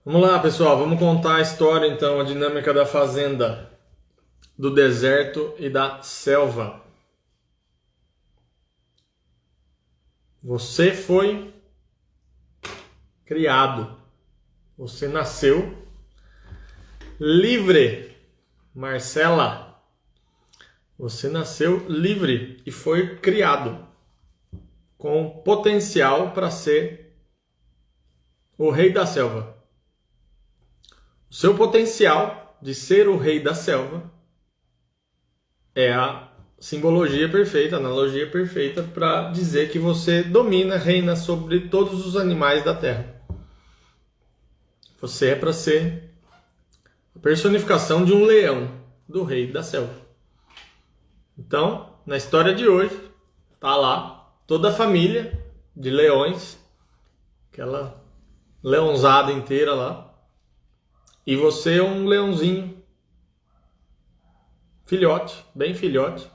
Vamos lá, pessoal, vamos contar a história então, a dinâmica da fazenda, do deserto e da selva. Você foi criado, você nasceu livre, Marcela. Você nasceu livre e foi criado com potencial para ser o rei da selva. O seu potencial de ser o rei da selva é a simbologia perfeita, a analogia perfeita para dizer que você domina, reina sobre todos os animais da terra. Você é para ser a personificação de um leão, do rei da selva. Então, na história de hoje, tá lá toda a família de leões, aquela leãozada inteira lá, e você é um leãozinho, filhote, bem filhote,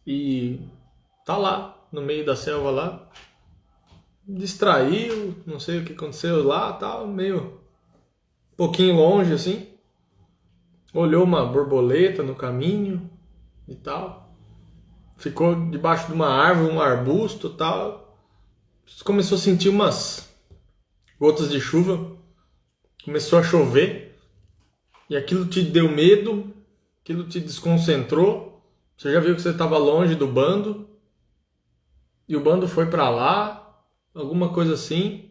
e tá lá no meio da selva lá, distraiu, não sei o que aconteceu lá, tá meio um pouquinho longe assim, olhou uma borboleta no caminho e tal, ficou debaixo de uma árvore, um arbusto e tal, começou a sentir umas gotas de chuva, começou a chover e aquilo te deu medo, aquilo te desconcentrou. Você já viu que você estava longe do bando e o bando foi para lá, alguma coisa assim,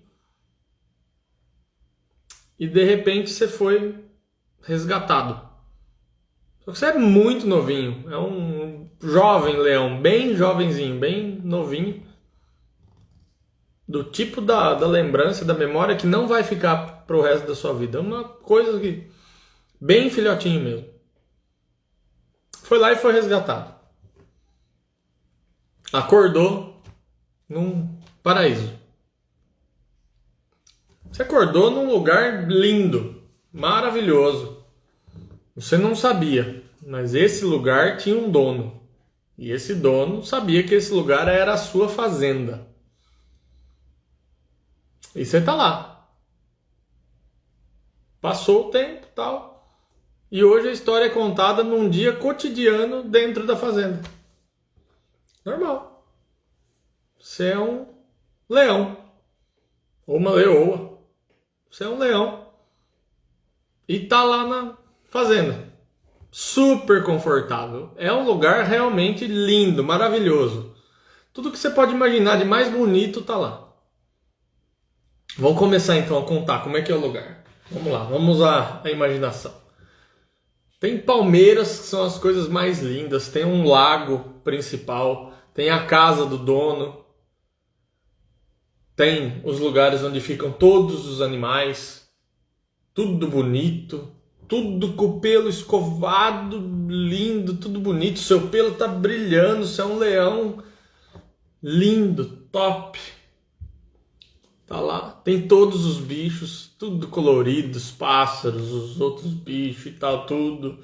e de repente você foi resgatado. Só que você é muito novinho, é um jovem leão, bem jovenzinho, bem novinho, do tipo da lembrança, da memória que não vai ficar pro resto da sua vida. É uma coisa que bem filhotinho mesmo. Foi lá e foi resgatado. Acordou num paraíso. Você acordou num lugar lindo, maravilhoso. Você não sabia, mas esse lugar tinha um dono. E esse dono sabia que esse lugar era a sua fazenda. E você tá lá. Passou o tempo e tal. E hoje a história é contada num dia cotidiano dentro da fazenda. Normal. Você é um leão. Ou uma leoa. Você é um leão. E tá lá na fazenda. Super confortável. É um lugar realmente lindo, maravilhoso. Tudo que você pode imaginar de mais bonito tá lá. Vamos começar então a contar como é que é o lugar. Vamos lá, vamos usar a imaginação. Tem palmeiras, que são as coisas mais lindas. Tem um lago principal. Tem a casa do dono. Tem os lugares onde ficam todos os animais. Tudo bonito. Tudo com o pelo escovado, lindo, tudo bonito. Seu pelo tá brilhando. Você é um leão lindo, top. Tá lá. Tem todos os bichos, tudo colorido, os pássaros, os outros bichos e tal, tudo.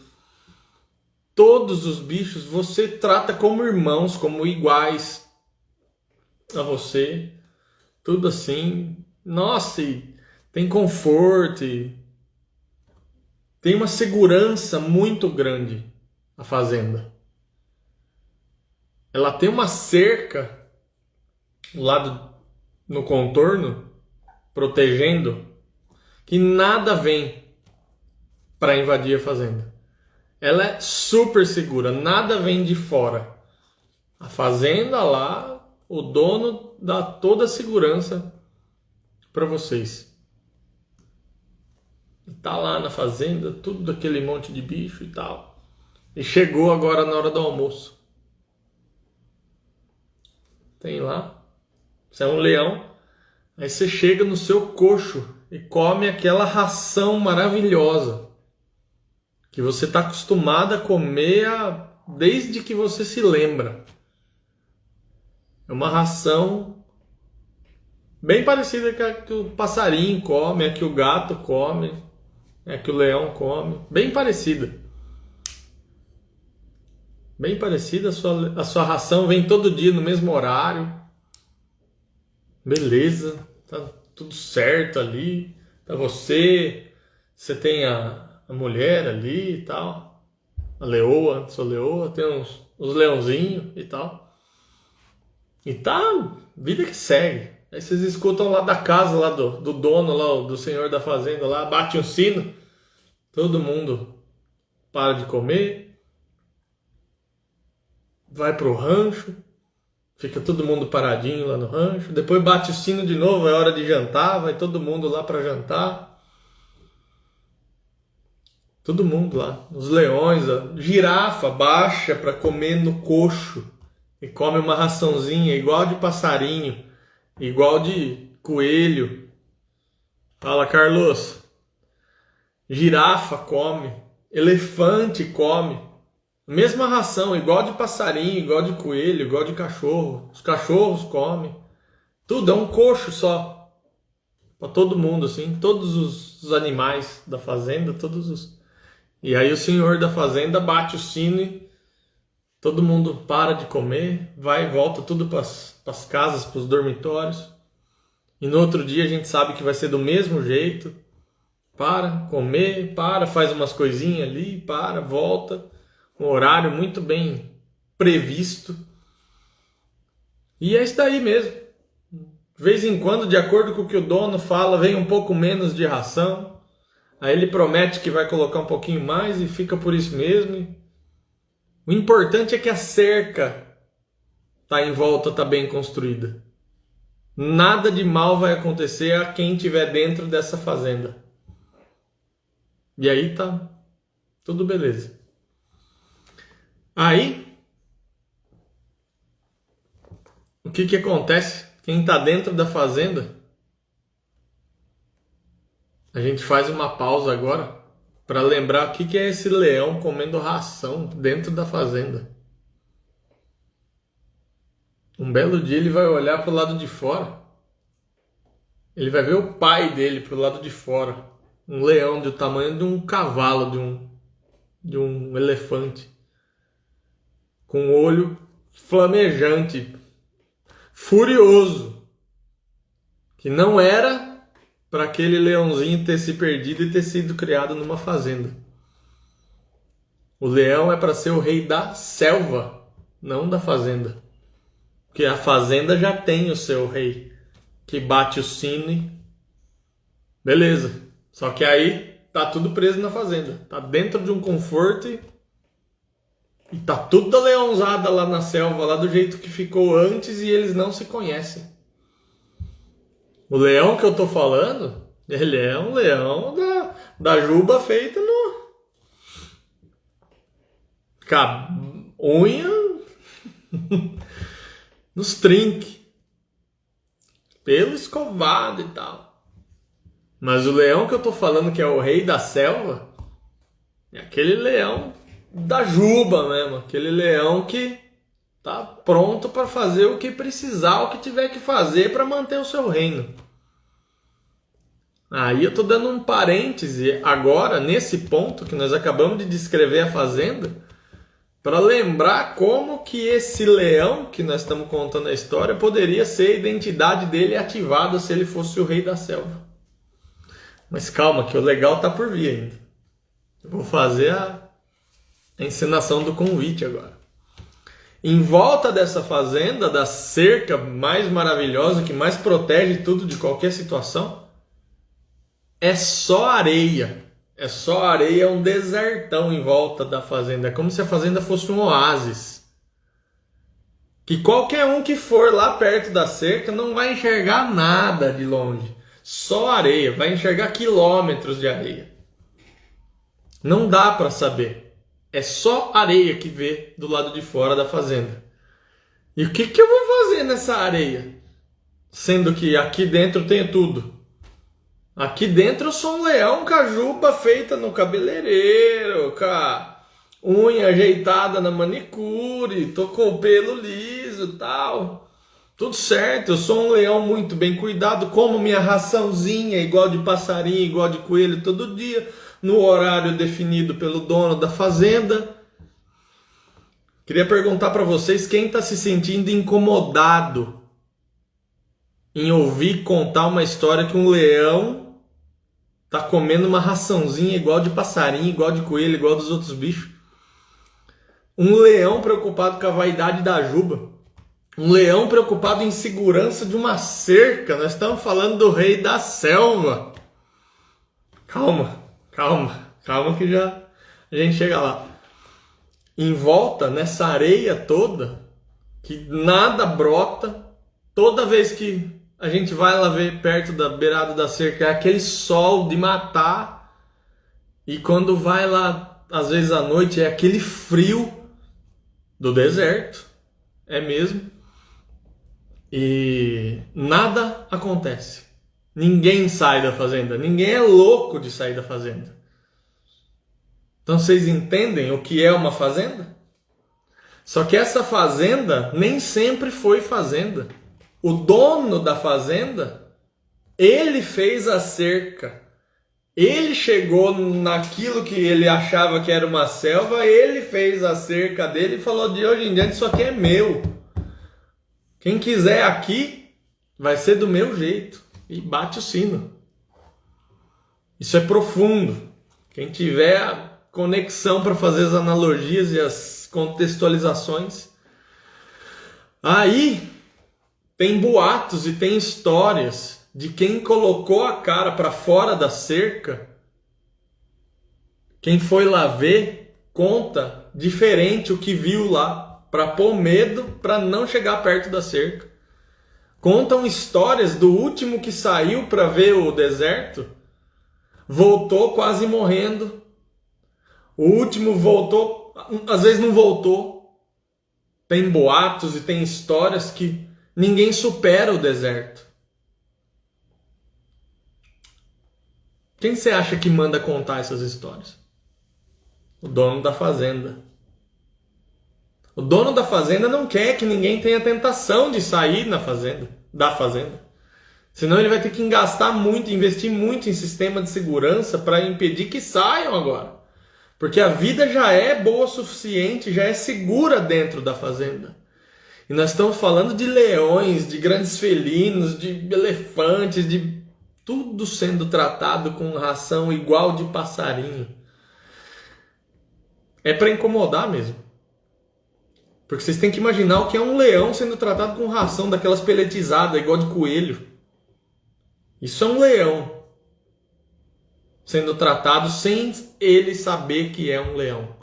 Todos os bichos você trata como irmãos, como iguais a você. Tudo assim. Nossa, e tem conforto, e tem uma segurança muito grande a fazenda. Ela tem uma cerca lá no contorno, protegendo, que nada vem para invadir a fazenda. Ela é super segura, nada vem de fora. A fazenda lá, o dono dá toda a segurança para vocês. E tá lá na fazenda, tudo aquele monte de bicho e tal. E chegou agora na hora do almoço. Tem lá, você é um leão, aí você chega no seu coxo e come aquela ração maravilhosa que você está acostumado a comer desde que você se lembra. É uma ração bem parecida com a que o passarinho come, a que o gato come, a que o leão come. Bem parecida. Bem parecida, a sua ração vem todo dia no mesmo horário. Beleza, tá tudo certo ali. É você tem a mulher ali e tal, a leoa, sua leoa, tem os leãozinhos e tal. E tá, vida que segue. Aí vocês escutam lá da casa, lá do dono, lá, do senhor da fazenda, lá, bate o sino, todo mundo para de comer, vai pro rancho, fica todo mundo paradinho lá no rancho, depois bate o sino de novo, é hora de jantar, vai todo mundo lá para jantar. Todo mundo lá, os leões, a girafa baixa para comer no coxo e come uma raçãozinha igual de passarinho, igual de coelho. Fala, Carlos. Girafa come, elefante come, mesma ração, igual de passarinho, igual de coelho, igual de cachorro. Os cachorros comem. Tudo é um coxo só para todo mundo, assim, todos os animais da fazenda, todos os. E aí o senhor da fazenda bate o sino e todo mundo para de comer, vai e volta tudo para as casas, para os dormitórios. E no outro dia a gente sabe que vai ser do mesmo jeito. Para, comer, faz umas coisinhas ali, volta. Um horário muito bem previsto. E é isso daí mesmo. De vez em quando, de acordo com o que o dono fala, vem um pouco menos de ração. Aí ele promete que vai colocar um pouquinho mais e fica por isso mesmo. O importante é que a cerca tá em volta, tá bem construída. Nada de mal vai acontecer a quem estiver dentro dessa fazenda. E aí tá tudo beleza. Aí, o que acontece? Quem tá dentro da fazenda, a gente faz uma pausa agora para lembrar o que é esse leão comendo ração dentro da fazenda. Um belo dia ele vai olhar para o lado de fora. Ele vai ver o pai dele para o lado de fora. Um leão do tamanho de um cavalo, de um elefante. Com um olho flamejante, furioso. Que não era para aquele leãozinho ter se perdido e ter sido criado numa fazenda. O leão é para ser o rei da selva, não da fazenda. Porque a fazenda já tem o seu rei, que bate o sino e... Beleza. Só que aí tá tudo preso na fazenda. Tá dentro de um conforto e tá tudo leãozada lá na selva, lá do jeito que ficou antes e eles não se conhecem. O leão que eu tô falando, ele é um leão da juba feita no... unha nos trinques, pelo escovado e tal. Mas o leão que eu tô falando, que é o rei da selva, é aquele leão da juba mesmo, aquele leão que tá pronto para fazer o que precisar, o que tiver que fazer para manter o seu reino. Aí eu tô dando um parêntese agora, nesse ponto que nós acabamos de descrever a fazenda, para lembrar como que esse leão que nós estamos contando a história poderia ser a identidade dele ativada se ele fosse o rei da selva. Mas calma, que o legal tá por vir ainda. Eu vou fazer a encenação do convite agora. Em volta dessa fazenda, da cerca mais maravilhosa, que mais protege tudo de qualquer situação, é só areia. É só areia, um desertão em volta da fazenda. É como se a fazenda fosse um oásis. Que qualquer um que for lá perto da cerca não vai enxergar nada de longe. Só areia. Vai enxergar quilômetros de areia. Não dá para saber. É só areia que vê do lado de fora da fazenda. E o que eu vou fazer nessa areia? Sendo que aqui dentro tem tudo. Aqui dentro eu sou um leão com a juba feita no cabeleireiro, com a unha ajeitada na manicure, tô com o pelo liso e tal. Tudo certo, eu sou um leão muito bem cuidado, como minha raçãozinha, igual de passarinho, igual de coelho todo dia, no horário definido pelo dono da fazenda. Queria perguntar para vocês quem está se sentindo incomodado em ouvir contar uma história que um leão tá comendo uma raçãozinha igual de passarinho, igual de coelho, igual dos outros bichos. Um leão preocupado com a vaidade da juba. Um leão preocupado em segurança de uma cerca. Nós estamos falando do rei da selva. Calma que já a gente chega lá. Em volta, nessa areia toda, que nada brota, toda vez que a gente vai lá ver perto da beirada da cerca, é aquele sol de matar. E quando vai lá, às vezes à noite, é aquele frio do deserto. É mesmo. E nada acontece. Ninguém sai da fazenda. Ninguém é louco de sair da fazenda. Então vocês entendem o que é uma fazenda? Só que essa fazenda nem sempre foi fazenda. O dono da fazenda, ele fez a cerca. Ele chegou naquilo que ele achava que era uma selva, ele fez a cerca dele e falou: de hoje em diante isso aqui é meu. Quem quiser aqui vai ser do meu jeito. E bate o sino. Isso é profundo. Quem tiver a conexão para fazer as analogias e as contextualizações. Aí tem boatos e tem histórias de quem colocou a cara para fora da cerca. Quem foi lá ver conta diferente o que viu lá, para pôr medo, para não chegar perto da cerca. Contam histórias do último que saiu para ver o deserto, voltou quase morrendo. O último voltou, às vezes não voltou. Tem boatos e tem histórias que ninguém supera o deserto. Quem você acha que manda contar essas histórias? O dono da fazenda. O dono da fazenda não quer que ninguém tenha tentação de sair da fazenda. Senão ele vai ter que gastar muito, investir muito em sistema de segurança para impedir que saiam agora. Porque a vida já é boa o suficiente, já é segura dentro da fazenda. E nós estamos falando de leões, de grandes felinos, de elefantes, de tudo sendo tratado com ração igual de passarinho. É para incomodar mesmo. Porque vocês têm que imaginar o que é um leão sendo tratado com ração daquelas peletizadas, igual de coelho. Isso é um leão sendo tratado sem ele saber que é um leão.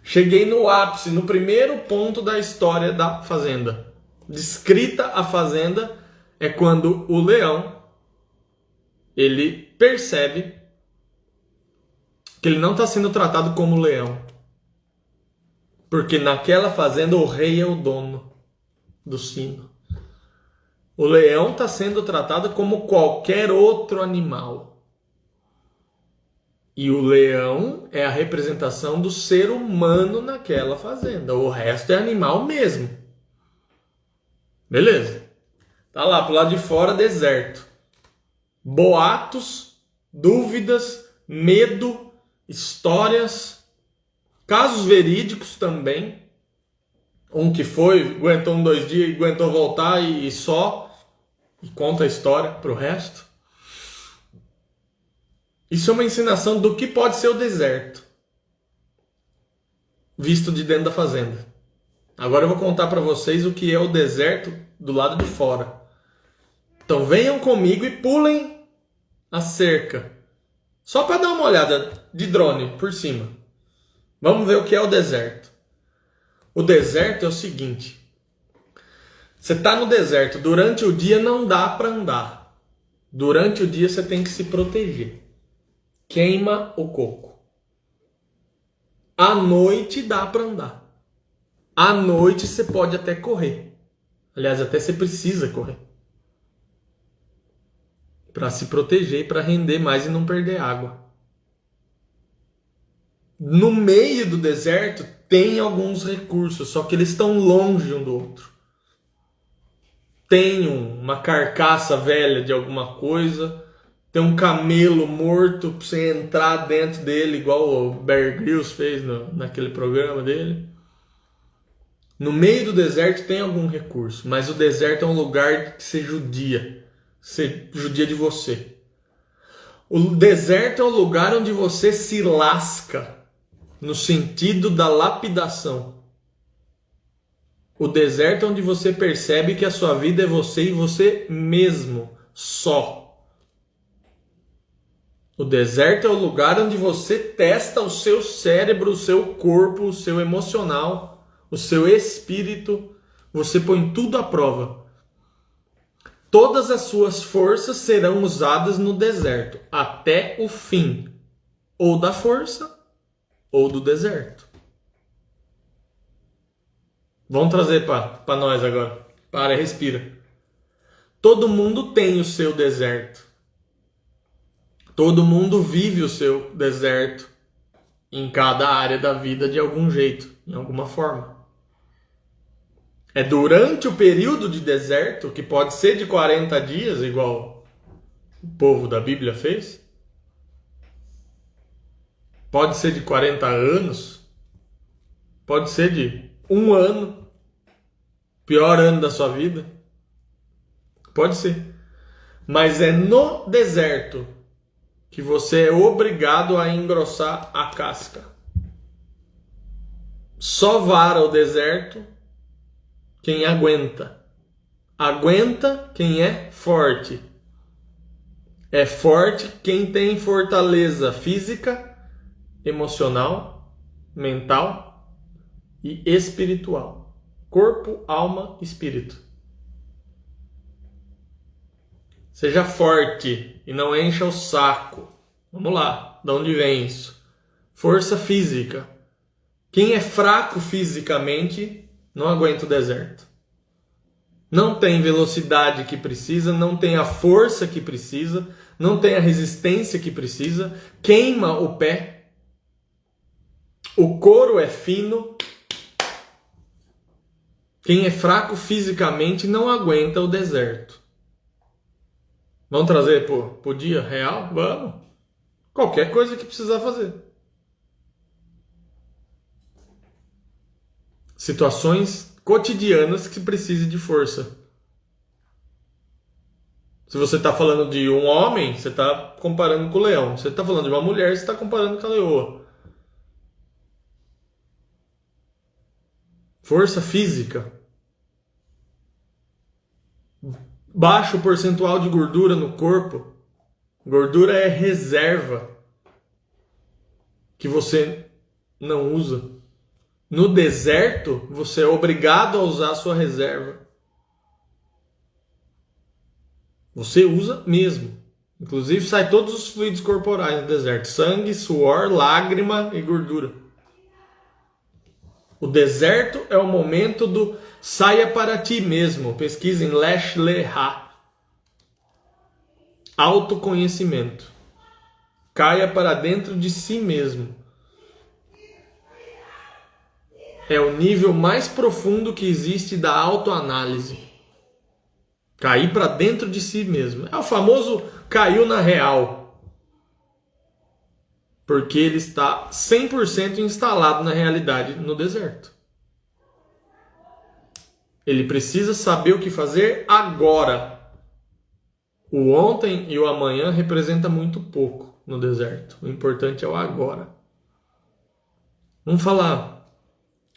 Cheguei no ápice, no primeiro ponto da história da fazenda. Descrita a fazenda é quando o leão, ele percebe que ele não está sendo tratado como leão. Porque naquela fazenda o rei é o dono do sino. O leão está sendo tratado como qualquer outro animal. E o leão é a representação do ser humano naquela fazenda. O resto é animal mesmo. Beleza. Tá lá pro lado de fora, deserto. Boatos, dúvidas, medo, histórias. Casos verídicos também. Um que foi, aguentou 2 dias, aguentou voltar e só. E conta a história para o resto. Isso é uma ensinação do que pode ser o deserto. Visto de dentro da fazenda. Agora eu vou contar para vocês o que é o deserto do lado de fora. Então venham comigo e pulem a cerca. Só para dar uma olhada de drone por cima. Vamos ver o que é o deserto. O deserto é o seguinte. Você está no deserto. Durante o dia não dá para andar. Durante o dia você tem que se proteger. Queima o coco. À noite dá para andar. À noite você pode até correr. Aliás, até você precisa correr. Para se proteger, para render mais e não perder água. No meio do deserto tem alguns recursos, só que eles estão longe um do outro. Tem uma carcaça velha de alguma coisa, tem um camelo morto para você entrar dentro dele, igual o Bear Grylls fez naquele programa dele. No meio do deserto tem algum recurso, mas o deserto é um lugar que você judia de você. O deserto é o lugar onde você se lasca, no sentido da lapidação. O deserto é onde você percebe que a sua vida é você e você mesmo, só. O deserto é o lugar onde você testa o seu cérebro, o seu corpo, o seu emocional, o seu espírito. Você põe tudo à prova. Todas as suas forças serão usadas no deserto, até o fim, ou da força, ou do deserto. Vamos trazer para nós agora. Para e respira. Todo mundo tem o seu deserto. Todo mundo vive o seu deserto em cada área da vida de algum jeito, em alguma forma. É durante o período de deserto, que pode ser de 40 dias, igual o povo da Bíblia fez. Pode ser de 40 anos. Pode ser de 1 ano. Pior ano da sua vida. Pode ser. Mas é no deserto que você é obrigado a engrossar a casca. Só vara o deserto quem aguenta. Aguenta quem é forte. É forte quem tem fortaleza física, emocional, mental e espiritual. Corpo, alma, espírito. Seja forte e não encha o saco. Vamos lá, de onde vem isso? Força física. Quem é fraco fisicamente não aguenta o deserto. Não tem velocidade que precisa, não tem a força que precisa, não tem a resistência que precisa, queima o pé, o couro é fino. Quem é fraco fisicamente não aguenta o deserto. Vamos trazer pro dia real? Vamos. Qualquer coisa que precisar fazer. Situações cotidianas que precisem de força. Se você está falando de um homem, você está comparando com o leão. Se você está falando de uma mulher, você está comparando com a leoa. Força física. Baixo percentual de gordura no corpo. Gordura é reserva que você não usa. No deserto, você é obrigado a usar a sua reserva. Você usa mesmo. Inclusive sai todos os fluidos corporais no deserto. Sangue, suor, lágrima e gordura. O deserto é o momento do saia para ti mesmo. Pesquisem Lesh Leha. Autoconhecimento. Caia para dentro de si mesmo. É o nível mais profundo que existe da autoanálise. Cair para dentro de si mesmo. É o famoso caiu na real. Porque ele está 100% instalado na realidade no deserto. Ele precisa saber o que fazer agora. O ontem e o amanhã representa muito pouco no deserto. O importante é o agora. Vamos falar.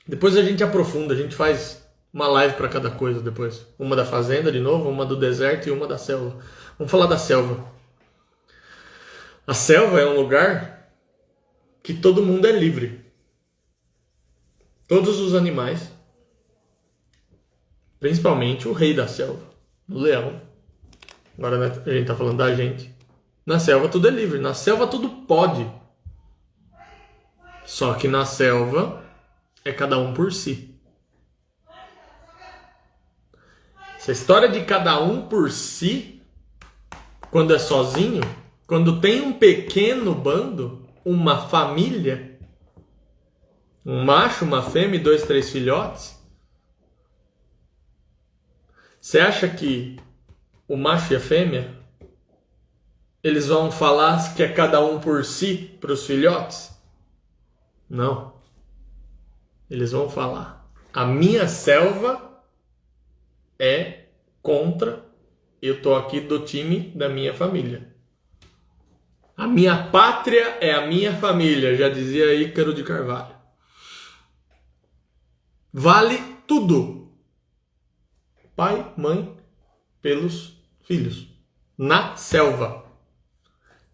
Depois a gente aprofunda, a gente faz uma live para cada coisa depois. Uma da fazenda de novo, uma do deserto e uma da selva. Vamos falar da selva. A selva é um lugar que todo mundo é livre. Todos os animais. Principalmente o rei da selva, o leão. Agora a gente está falando da gente. Na selva tudo é livre, na selva tudo pode. Só que na selva é cada um por si. Essa história de cada um por si, quando é sozinho, quando tem um pequeno bando, uma família, um macho, uma fêmea e 2, 3 filhotes, você acha que o macho e a fêmea, eles vão falar que é cada um por si para os filhotes? Não. Eles vão falar: a minha selva é contra, eu tô aqui do time da minha família. A minha pátria é a minha família, já dizia Ícaro de Carvalho. Vale tudo. Pai, mãe, pelos filhos. Na selva.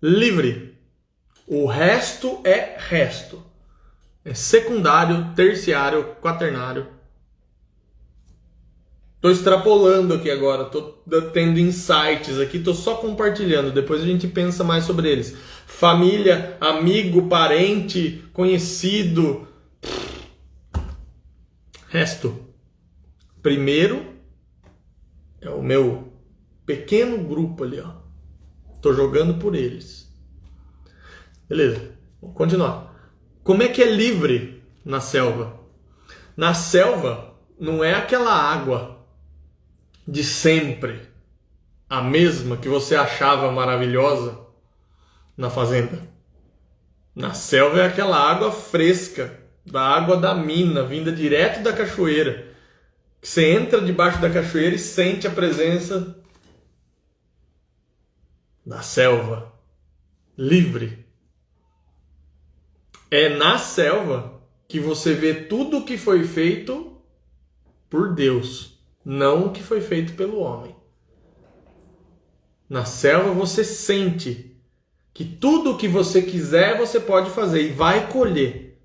Livre. O resto é resto. É secundário, terciário, quaternário. Estou extrapolando aqui agora, estou tendo insights aqui, estou só compartilhando, depois a gente pensa mais sobre eles. Família, amigo, parente, conhecido. Resto. Primeiro é o meu pequeno grupo ali, ó. Estou jogando por eles. Beleza, vamos continuar. Como é que é livre na selva? Na selva não é aquela água de sempre, a mesma que você achava maravilhosa na fazenda. Na selva é aquela água fresca, da água da mina, vinda direto da cachoeira. Que você entra debaixo da cachoeira e sente a presença da selva livre. É na selva que você vê tudo o que foi feito por Deus, não o que foi feito pelo homem. Na selva você sente que tudo o que você quiser você pode fazer e vai colher.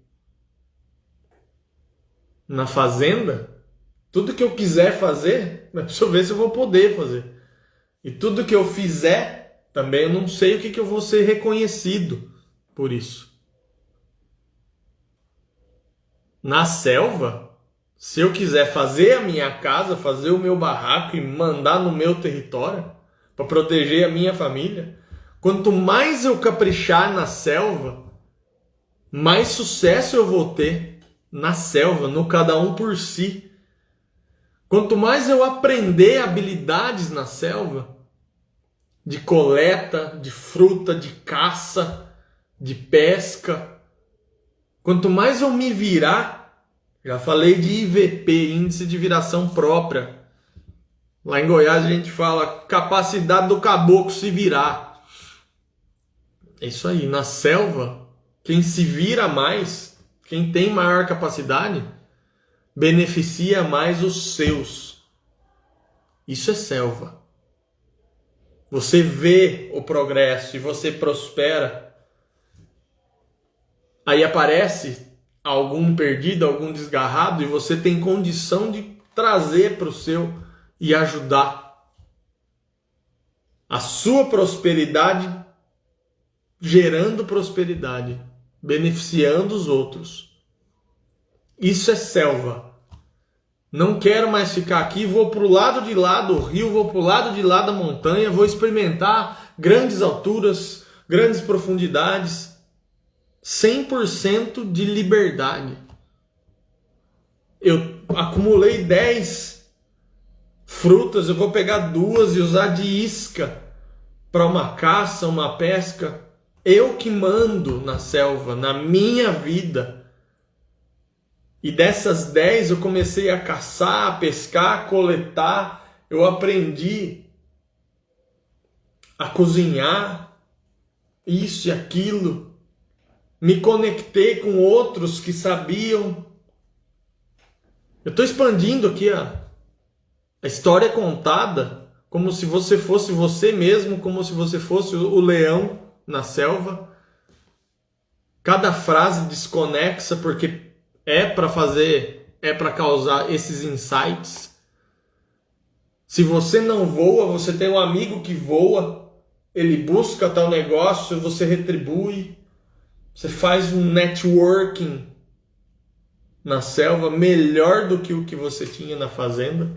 Na fazenda, tudo que eu quiser fazer, deixa eu ver se eu vou poder fazer. E tudo que eu fizer, também eu não sei o que eu vou ser reconhecido por isso. Na selva, se eu quiser fazer a minha casa, fazer o meu barraco e mandar no meu território, para proteger a minha família, quanto mais eu caprichar na selva, mais sucesso eu vou ter na selva, no cada um por si. Quanto mais eu aprender habilidades na selva, de coleta, de fruta, de caça, de pesca, quanto mais eu me virar, já falei de IVP, Índice de Viração Própria. Lá em Goiás a gente fala capacidade do caboclo se virar. É isso aí, na selva, quem se vira mais, quem tem maior capacidade, beneficia mais os seus. Isso é selva. Você vê o progresso e você prospera. Aí aparece algum perdido, algum desgarrado, e você tem condição de trazer para o seu e ajudar. A sua prosperidade gerando prosperidade, beneficiando os outros. Isso é selva. Não quero mais ficar aqui, vou para o lado de lá do rio, vou para o lado de lá da montanha, vou experimentar grandes alturas, grandes profundidades, 100% de liberdade. Eu acumulei 10 frutas, eu vou pegar 2 e usar de isca para uma caça, uma pesca. Eu que mando na selva, na minha vida. E dessas 10 eu comecei a caçar, a pescar, a coletar. Eu aprendi a cozinhar, isso e aquilo. Me conectei com outros que sabiam. Eu estou expandindo aqui a história contada como se você fosse você mesmo, como se você fosse o leão na selva. Cada frase desconexa porque é para causar esses insights. Se você não voa, você tem um amigo que voa, ele busca tal negócio, você retribui. Você faz um networking na selva melhor do que o que você tinha na fazenda,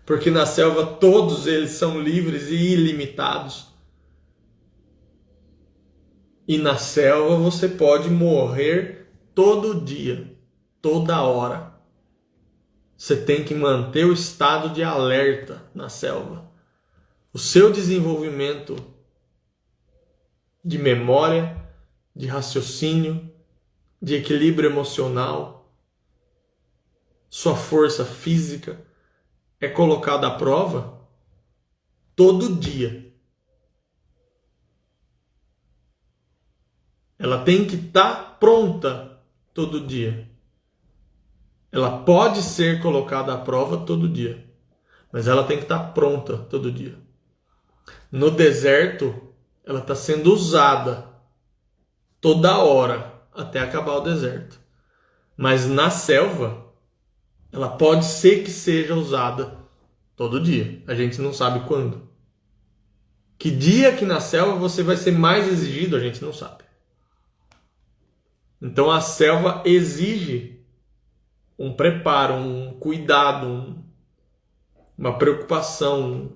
porque na selva todos eles são livres e ilimitados. E na selva você pode morrer todo dia, toda hora. Você tem que manter o estado de alerta na selva. O seu desenvolvimento de memória, de raciocínio, de equilíbrio emocional, sua força física é colocada à prova todo dia. Ela tem que estar pronta todo dia. Ela pode ser colocada à prova todo dia, mas ela tem que estar pronta todo dia. No deserto, ela está sendo usada toda hora até acabar o deserto. Mas na selva, ela pode ser que seja usada todo dia. A gente não sabe quando. Que dia que na selva você vai ser mais exigido, a gente não sabe. Então a selva exige um preparo, um cuidado, uma preocupação.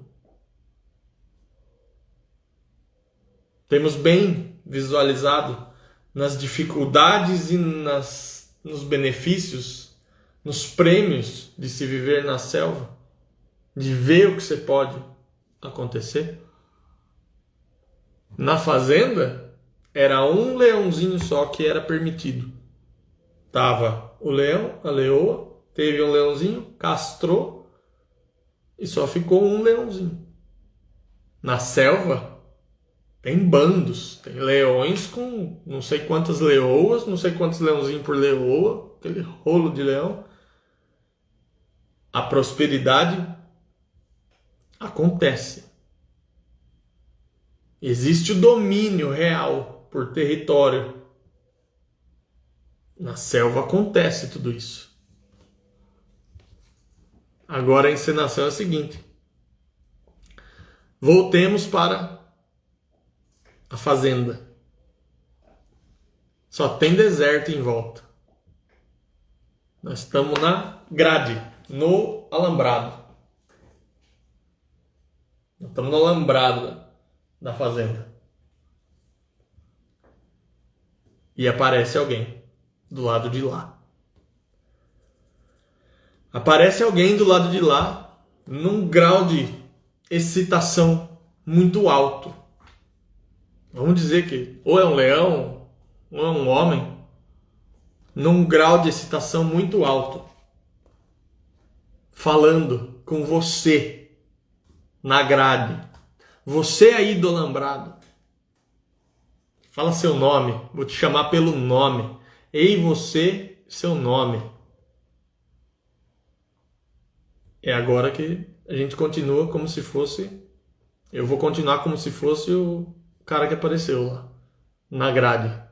Temos bem visualizado nas dificuldades e nos benefícios, nos prêmios de se viver na selva, de ver o que você pode acontecer. Na fazenda, era um leãozinho só que era permitido. Tava o leão, a leoa, teve um leãozinho, castrou e só ficou um leãozinho. Na selva, tem bandos, tem leões com não sei quantas leoas, não sei quantos leãozinhos por leoa, aquele rolo de leão. A prosperidade acontece. Existe o domínio real por território. Na selva acontece tudo isso. Agora a encenação é a seguinte. Voltemos para a fazenda. Só tem deserto em volta. Nós estamos na grade, no alambrado. Nós estamos no alambrado da fazenda. E aparece alguém do lado de lá. Aparece alguém do lado de lá num grau de excitação muito alto. Vamos dizer que ou é um leão ou é um homem num grau de excitação muito alto. Falando com você na grade. Você aí do alambrado. Fala seu nome. Vou te chamar pelo nome. Ei você, seu nome. É agora que a gente continua como se fosse... Eu vou continuar como se fosse o cara que apareceu lá. Na grade.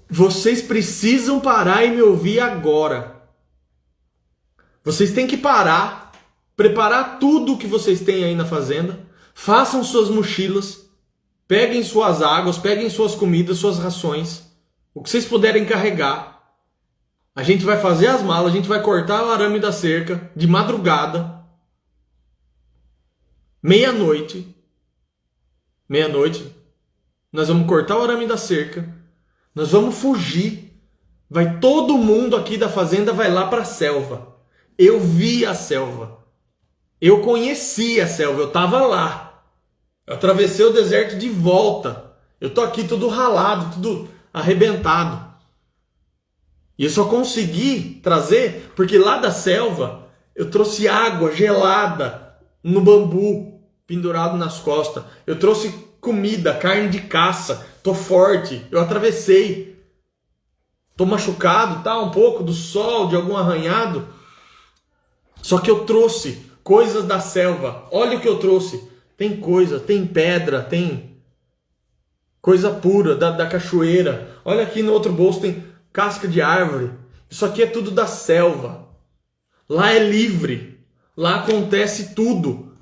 Vocês precisam parar e me ouvir agora. Vocês têm que parar, preparar tudo o que vocês têm aí na fazenda, façam suas mochilas, peguem suas águas, peguem suas comidas, suas rações, o que vocês puderem carregar. A gente vai fazer as malas, a gente vai cortar o arame da cerca de madrugada, meia-noite, nós vamos cortar o arame da cerca, nós vamos fugir, vai todo mundo aqui da fazenda vai lá para a selva. Eu vi a selva. Eu conheci a selva. Eu estava lá. Eu atravessei o deserto de volta. Eu tô aqui tudo ralado, tudo arrebentado. E eu só consegui trazer porque lá da selva eu trouxe água gelada no bambu pendurado nas costas. Eu trouxe comida, carne de caça. Tô forte. Eu atravessei. Tô machucado, tá? Um pouco do sol, de algum arranhado. Só que eu trouxe coisas da selva. Olha o que eu trouxe. Tem coisa, tem pedra, tem coisa pura da cachoeira. Olha aqui no outro bolso tem casca de árvore. Isso aqui é tudo da selva. Lá é livre. Lá acontece tudo.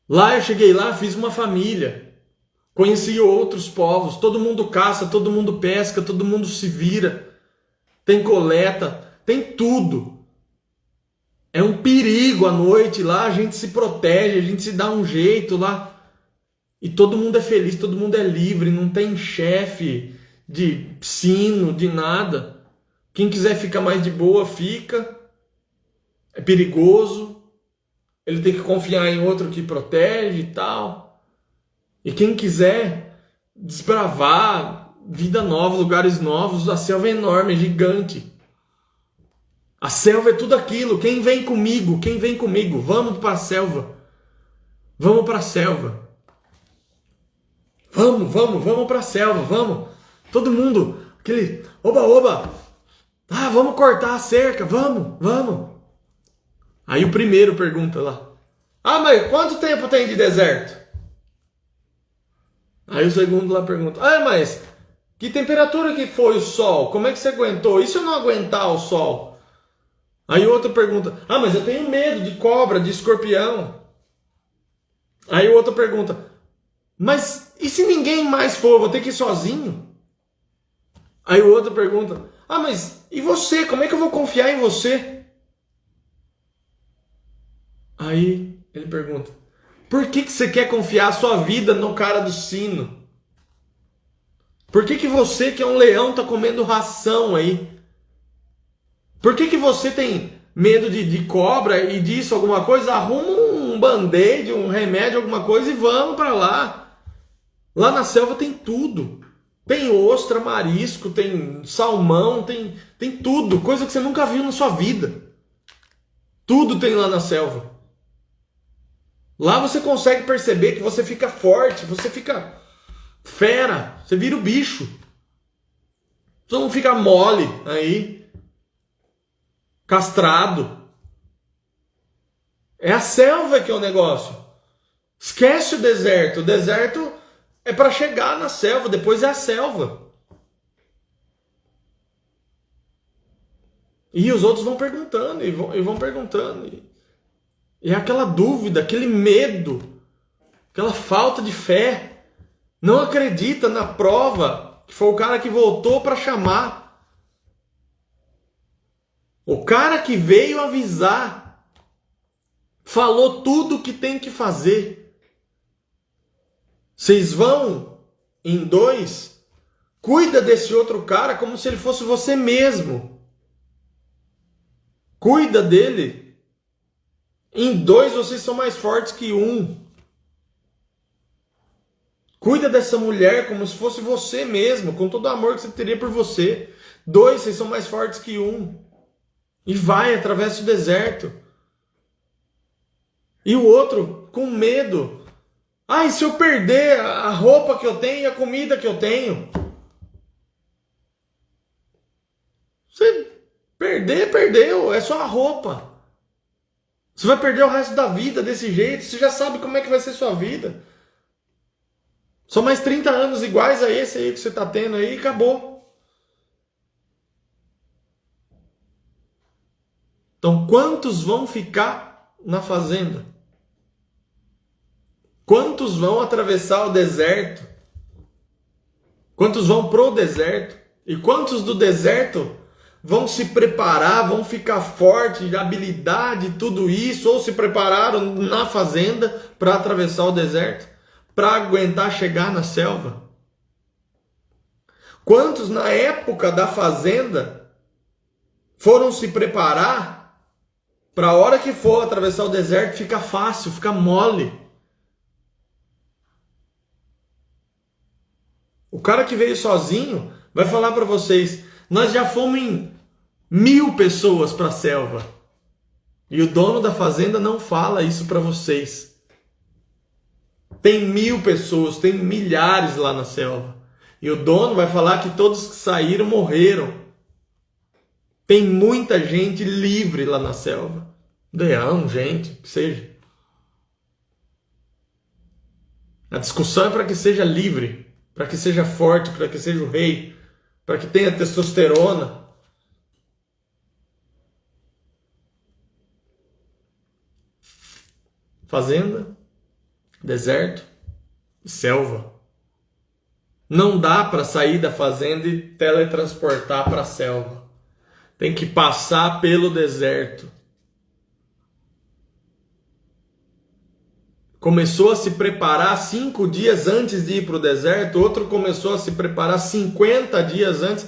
Lá eu cheguei lá, fiz uma família. Conheci outros povos. Todo mundo caça, todo mundo pesca, todo mundo se vira. Tem coleta, tem tudo. É um perigo à noite lá, a gente se protege, a gente se dá um jeito lá. E todo mundo é feliz, todo mundo é livre, não tem chefe de sino, de nada. Quem quiser ficar mais de boa, fica. É perigoso. Ele tem que confiar em outro que protege e tal. E quem quiser desbravar vida nova, lugares novos, a selva é enorme, é gigante. A selva é tudo aquilo. Quem vem comigo? Quem vem comigo? Vamos para a selva. Vamos para a selva. Vamos pra selva, vamos. Todo mundo, aquele, oba. Ah, vamos cortar a cerca, vamos. Aí o primeiro pergunta lá, ah, mas quanto tempo tem de deserto? Aí o segundo lá pergunta, ah, mas que temperatura que foi o sol? Como é que você aguentou? E se eu não aguentar o sol? Aí o outro pergunta, ah, mas eu tenho medo de cobra, de escorpião. Aí o outro pergunta, mas e se ninguém mais for, vou ter que ir sozinho? Aí o outro pergunta, ah, mas e você? Como é que eu vou confiar em você? Aí ele pergunta, por que você quer confiar a sua vida no cara do sino? Por que você, que é um leão, tá comendo ração aí? Por que você tem medo de cobra e disso, alguma coisa? Arruma um band-aid, um remédio, alguma coisa e vamos para lá. Lá na selva tem tudo. Tem ostra, marisco, tem salmão, tem tudo. Coisa que você nunca viu na sua vida. Tudo tem lá na selva. Lá você consegue perceber que você fica forte, você fica fera, você vira o bicho. Você não fica mole aí, castrado. É a selva que é o negócio. Esquece o deserto. O deserto é para chegar na selva, depois é a selva. E os outros vão perguntando, e vão perguntando. E é aquela dúvida, aquele medo, aquela falta de fé. Não acredita na prova, que foi o cara que voltou para chamar. O cara que veio avisar. Falou tudo o que tem que fazer. Vocês vão em dois, cuida desse outro cara como se ele fosse você mesmo. Cuida dele. Em dois vocês são mais fortes que um. Cuida dessa mulher como se fosse você mesmo, com todo o amor que você teria por você. Dois, vocês são mais fortes que um. E vai, atravessa o deserto. E o outro, com medo. Ah, e se eu perder a roupa que eu tenho e a comida que eu tenho? Você perder, perdeu. É só a roupa. Você vai perder o resto da vida desse jeito. Você já sabe como é que vai ser sua vida. Só mais 30 anos iguais a esse aí que você está tendo aí e acabou. Então, quantos vão ficar na fazenda? Quantos vão atravessar o deserto? Quantos vão pro deserto? E quantos do deserto vão se preparar, vão ficar fortes, de habilidade, tudo isso, ou se prepararam na fazenda para atravessar o deserto, para aguentar chegar na selva? Quantos na época da fazenda foram se preparar para a hora que for atravessar o deserto ficar fácil, ficar mole? O cara que veio sozinho vai falar para vocês, nós já fomos em 1000 pessoas para a selva. E o dono da fazenda não fala isso para vocês. Tem 1000 pessoas, tem milhares lá na selva. E o dono vai falar que todos que saíram morreram. Tem muita gente livre lá na selva. Leão, gente, que seja. A discussão é para que seja livre, para que seja forte, para que seja o rei, para que tenha testosterona. Fazenda, deserto e selva. Não dá para sair da fazenda e teletransportar para a selva. Tem que passar pelo deserto. Começou a se preparar 5 dias antes de ir para o deserto, outro começou a se preparar 50 dias antes,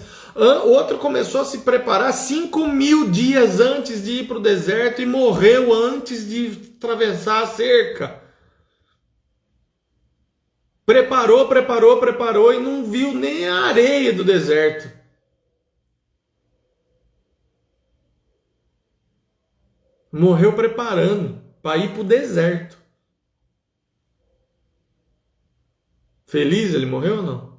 outro começou a se preparar 5.000 dias antes de ir para o deserto e morreu antes de atravessar a cerca. Preparou e não viu nem a areia do deserto. Morreu preparando para ir para o deserto. Feliz ele morreu ou não?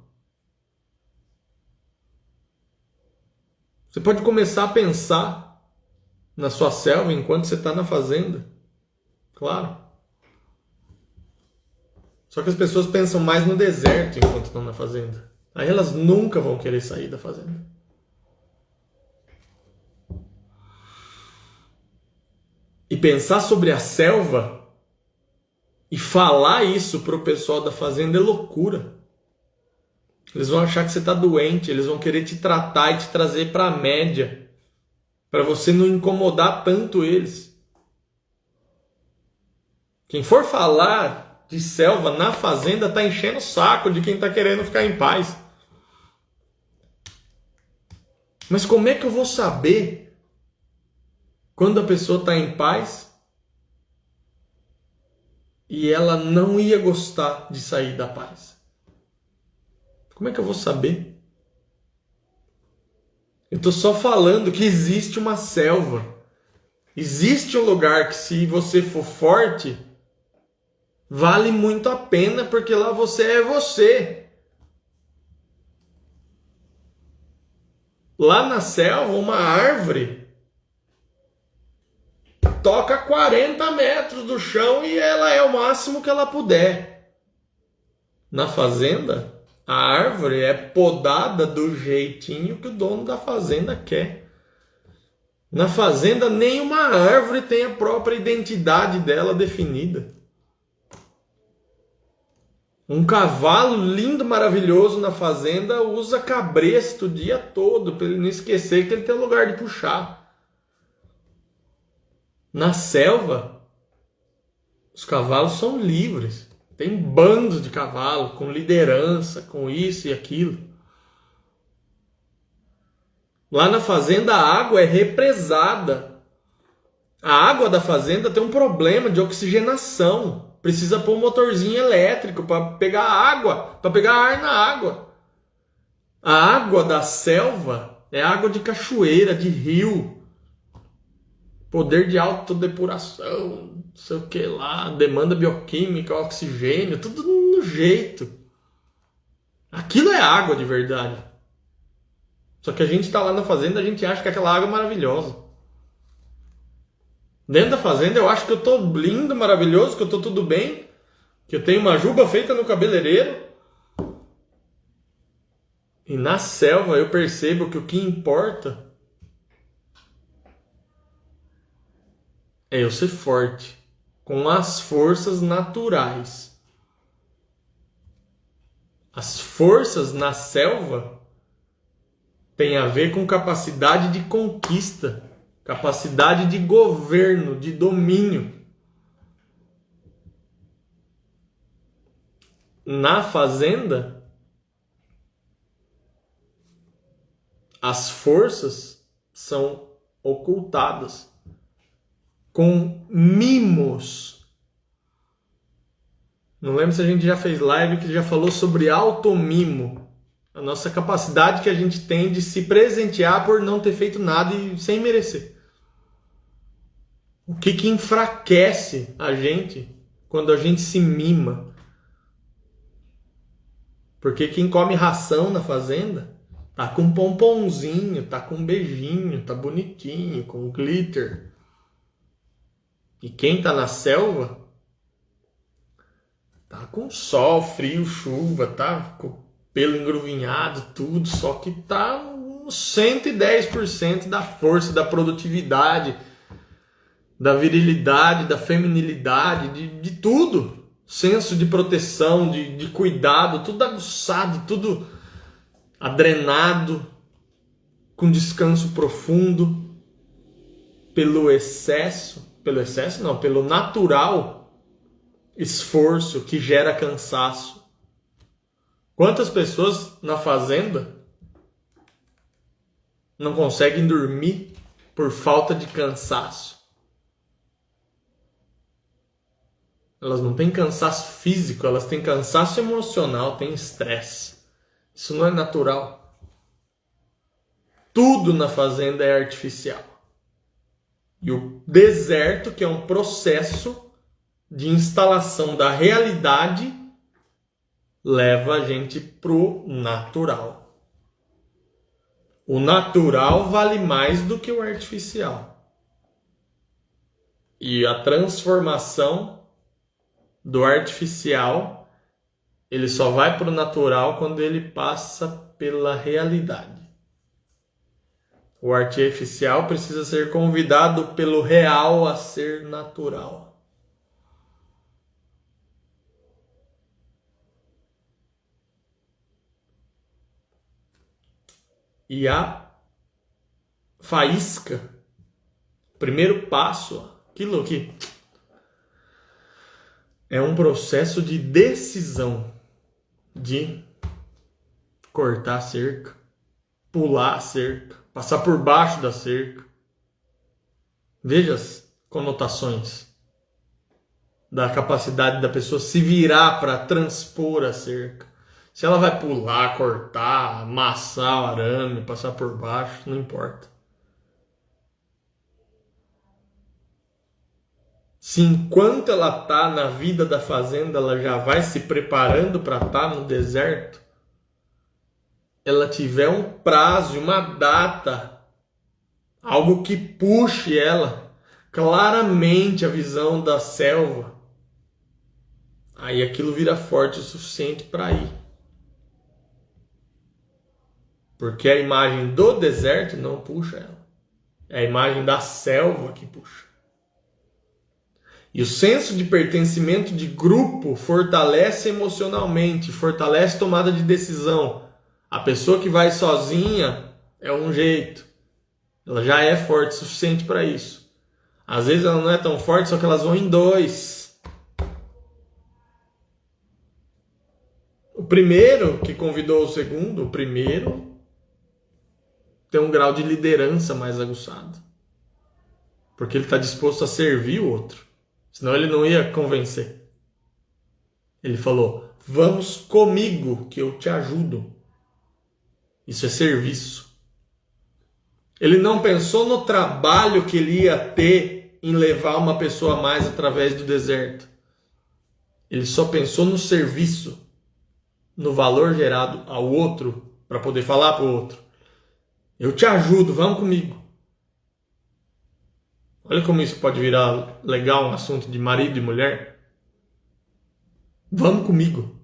Você pode começar a pensar na sua selva enquanto você está na fazenda. Claro. Só que as pessoas pensam mais no deserto enquanto estão na fazenda. Aí elas nunca vão querer sair da fazenda. E pensar sobre a selva e falar isso pro pessoal da fazenda é loucura. Eles vão achar que você está doente, eles vão querer te tratar e te trazer para a média, para você não incomodar tanto eles. Quem for falar de selva na fazenda está enchendo o saco de quem está querendo ficar em paz. Mas como é que eu vou saber quando a pessoa está em paz e ela não ia gostar de sair da paz? Como é que eu vou saber? Eu estou só falando que existe uma selva. Existe um lugar que, se você for forte, vale muito a pena, porque lá você é você. Lá na selva, uma árvore toca 40 metros do chão e ela é o máximo que ela puder. Na fazenda, a árvore é podada do jeitinho que o dono da fazenda quer. Na fazenda, nenhuma árvore tem a própria identidade dela definida. Um cavalo lindo, maravilhoso na fazenda usa cabresto o dia todo para ele não esquecer que ele tem um lugar de puxar. Na selva, os cavalos são livres. Tem bandos de cavalo, com liderança, com isso e aquilo. Lá na fazenda a água é represada. A água da fazenda tem um problema de oxigenação. Precisa pôr um motorzinho elétrico para pegar água, para pegar ar na água. A água da selva é água de cachoeira, de rio. Poder de autodepuração, não sei o que lá, demanda bioquímica, oxigênio, tudo no jeito. Aquilo é água de verdade. Só que a gente está lá na fazenda, a gente acha que aquela água é maravilhosa. Dentro da fazenda eu acho que eu tô lindo, maravilhoso, que eu tô tudo bem, que eu tenho uma juba feita no cabeleireiro. E na selva eu percebo que o que importa é eu ser forte, com as forças naturais. As forças na selva têm a ver com capacidade de conquista, capacidade de governo, de domínio. Na fazenda, as forças são ocultadas com mimos. Não lembro se a gente já fez live que já falou sobre automimo. A nossa capacidade que a gente tem de se presentear por não ter feito nada e sem merecer. O que enfraquece a gente quando a gente se mima? Porque quem come ração na fazenda tá com um pomponzinho, tá com um beijinho, tá bonitinho, com glitter. E quem tá na selva tá com sol, frio, chuva, tá com pelo engruvinhado, tudo, só que tá uns 110% da força, da produtividade, da virilidade, da feminilidade, de tudo. Senso de proteção, de cuidado, tudo aguçado, tudo adrenado, com descanso profundo, pelo natural esforço que gera cansaço. Quantas pessoas na fazenda não conseguem dormir por falta de cansaço? Elas não têm cansaço físico, elas têm cansaço emocional, têm estresse. Isso não é natural. Tudo na fazenda é artificial. E o deserto, que é um processo de instalação da realidade, leva a gente pro natural. O natural vale mais do que o artificial. E a transformação do artificial, ele só vai pro natural quando ele passa pela realidade. O artificial precisa ser convidado pelo real a ser natural. E a faísca, primeiro passo, aquilo que é um processo de decisão de cortar a cerca, pular a cerca, passar por baixo da cerca. Veja as conotações da capacidade da pessoa se virar para transpor a cerca. Se ela vai pular, cortar, amassar o arame, passar por baixo, não importa. Se enquanto ela está na vida da fazenda, ela já vai se preparando para estar no deserto, ela tiver um prazo, uma data, algo que puxe ela claramente a visão da selva, aí aquilo vira forte o suficiente para ir. Porque a imagem do deserto não puxa ela. É a imagem da selva que puxa. E o senso de pertencimento de grupo fortalece emocionalmente, fortalece tomada de decisão. A pessoa que vai sozinha é um jeito. Ela já é forte o suficiente para isso. Às vezes ela não é tão forte, só que elas vão em dois. O primeiro que convidou o segundo, o primeiro tem um grau de liderança mais aguçado. Porque ele está disposto a servir o outro. Senão ele não ia convencer. Ele falou, vamos comigo que eu te ajudo. Isso é serviço. Ele não pensou no trabalho que ele ia ter em levar uma pessoa a mais através do deserto. Ele só pensou no serviço, no valor gerado ao outro, para poder falar para o outro. Eu te ajudo, vamos comigo. Olha como isso pode virar legal, um assunto de marido e mulher. Vamos comigo.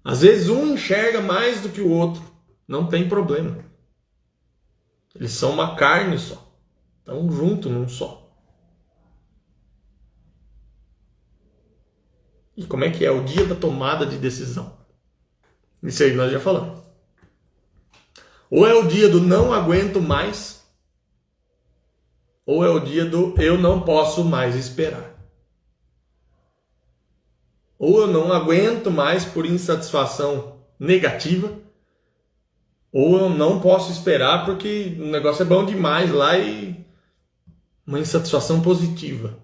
Às vezes um enxerga mais do que o outro. Não tem problema. Eles são uma carne só. Estão juntos num só. E como é que é o dia da tomada de decisão? Isso aí nós já falamos. Ou é o dia do não aguento mais, ou é o dia do eu não posso mais esperar. Ou eu não aguento mais por insatisfação negativa, ou eu não posso esperar porque o negócio é bom demais lá e uma insatisfação positiva.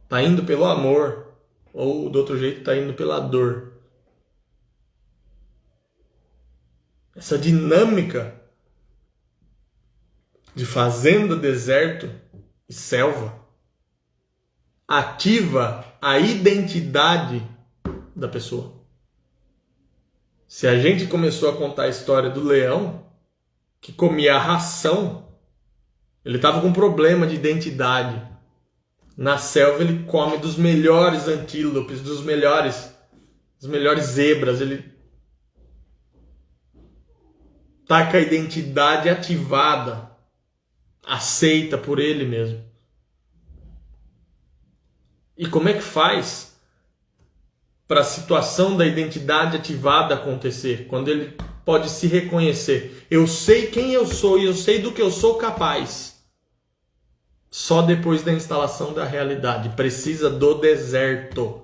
Tá indo pelo amor, ou do outro jeito tá indo pela dor. Essa dinâmica de fazenda, deserto e selva ativa a identidade da pessoa. Se a gente começou a contar a história do leão que comia a ração, ele estava com problema de identidade. Na selva ele come dos melhores antílopes, das melhores zebras, ele tá com a identidade ativada, aceita por ele mesmo. E como é que faz para a situação da identidade ativada acontecer? Quando ele pode se reconhecer. Eu sei quem eu sou e eu sei do que eu sou capaz. Só depois da instalação da realidade. Precisa do deserto.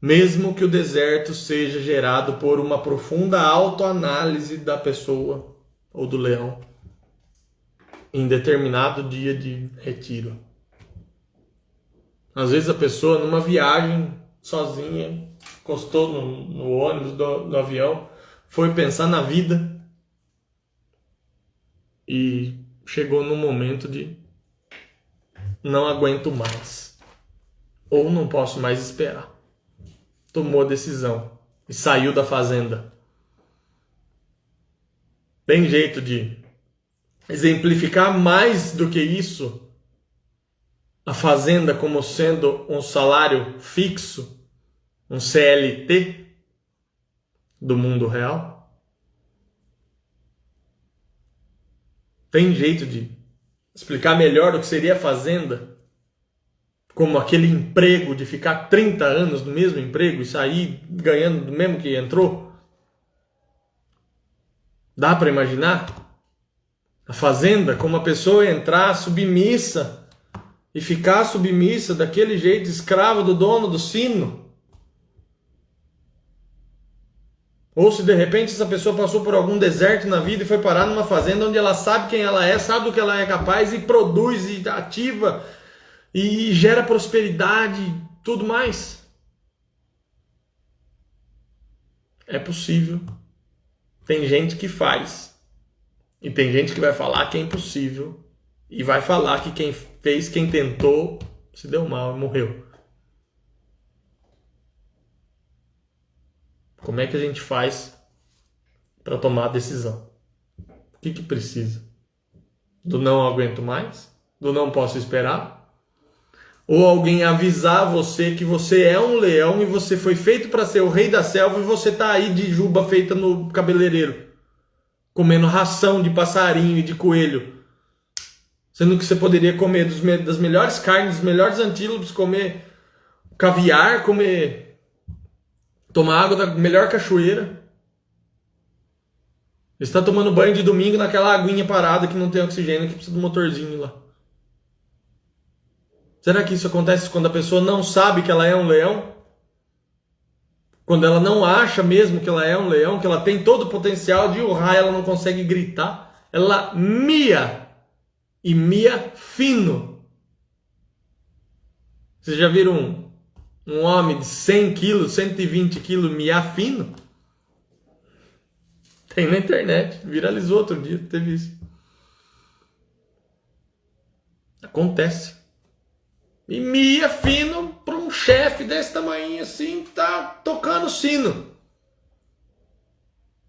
Mesmo que o deserto seja gerado por uma profunda autoanálise da pessoa ou do leão em determinado dia de retiro. Às vezes a pessoa numa viagem sozinha, encostou no ônibus do avião, foi pensar na vida e chegou no momento de não aguento mais ou não posso mais esperar. tomou a decisão e saiu da fazenda. Tem jeito de exemplificar mais do que isso a fazenda como sendo um salário fixo, um CLT do mundo real? Tem jeito de explicar melhor o que seria a fazenda como aquele emprego de ficar 30 anos no mesmo emprego e sair ganhando do mesmo que entrou? Dá para imaginar? A fazenda como a pessoa entrar submissa e ficar submissa daquele jeito, escrava do dono do sino? Ou se de repente essa pessoa passou por algum deserto na vida e foi parar numa fazenda onde ela sabe quem ela é, sabe do que ela é capaz e produz e ativa e gera prosperidade e tudo mais. É possível. Tem gente que faz. E tem gente que vai falar que é impossível. E vai falar que quem fez, quem tentou, se deu mal e morreu. Como é que a gente faz para tomar a decisão? O que precisa? Do não aguento mais? Do não posso esperar? Ou alguém avisar você que você é um leão e você foi feito para ser o rei da selva e você tá aí de juba feita no cabeleireiro, comendo ração de passarinho e de coelho, sendo que você poderia comer das melhores carnes, dos melhores antílopes, comer caviar, tomar água da melhor cachoeira. Você está tomando banho de domingo naquela aguinha parada que não tem oxigênio, que precisa do motorzinho lá. Será que isso acontece quando a pessoa não sabe que ela é um leão? Quando ela não acha mesmo que ela é um leão, que ela tem todo o potencial de urrar, ela não consegue gritar. Ela mia. E mia fino. Vocês já viram um homem de 100 quilos, 120 quilos miar fino? Tem na internet. Viralizou outro dia, teve isso. Acontece. E mia fino para um chefe desse tamanho assim, tá tocando sino.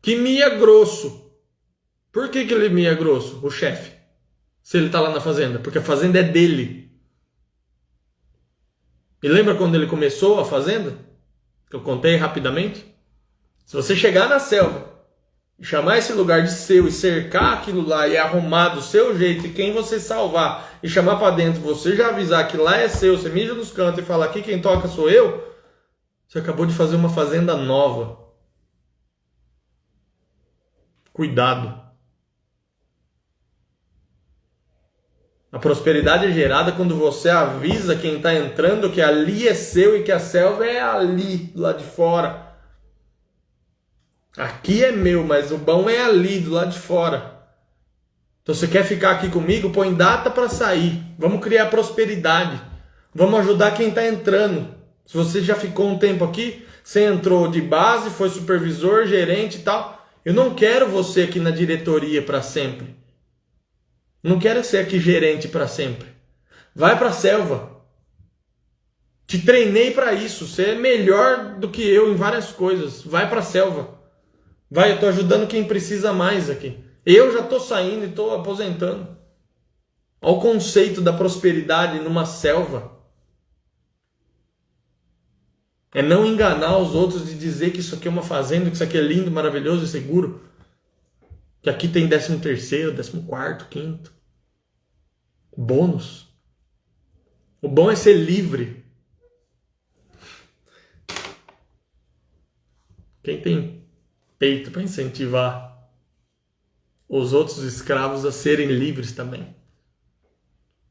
Que mia grosso. Por que ele mia grosso, o chefe? Se ele tá lá na fazenda? Porque a fazenda é dele. E lembra quando ele começou a fazenda? Que eu contei rapidamente? Se você chegar na selva e chamar esse lugar de seu e cercar aquilo lá e arrumar do seu jeito, e quem você salvar e chamar para dentro, você já avisar que lá é seu, você mija nos cantos e fala aqui quem toca sou eu, você acabou de fazer uma fazenda nova. Cuidado. A prosperidade é gerada quando você avisa quem está entrando que ali é seu e que a selva é ali, lá de fora. Aqui é meu, mas o bom é ali, do lado de fora. Então você quer ficar aqui comigo? Põe data para sair. Vamos criar prosperidade. Vamos ajudar quem está entrando. Se você já ficou um tempo aqui, você entrou de base, foi supervisor, gerente e tal. Eu não quero você aqui na diretoria para sempre. Não quero ser aqui gerente para sempre. Vai para a selva. Te treinei para isso. Você é melhor do que eu em várias coisas. Vai para a selva. Vai, eu estou ajudando quem precisa mais aqui. Eu já estou saindo e estou aposentando. Olha o conceito da prosperidade numa selva. É não enganar os outros de dizer que isso aqui é uma fazenda, que isso aqui é lindo, maravilhoso e seguro. Que aqui tem 13º, 14º, 15º. Bônus. O bom é ser livre. Quem tem peito para incentivar os outros escravos a serem livres também.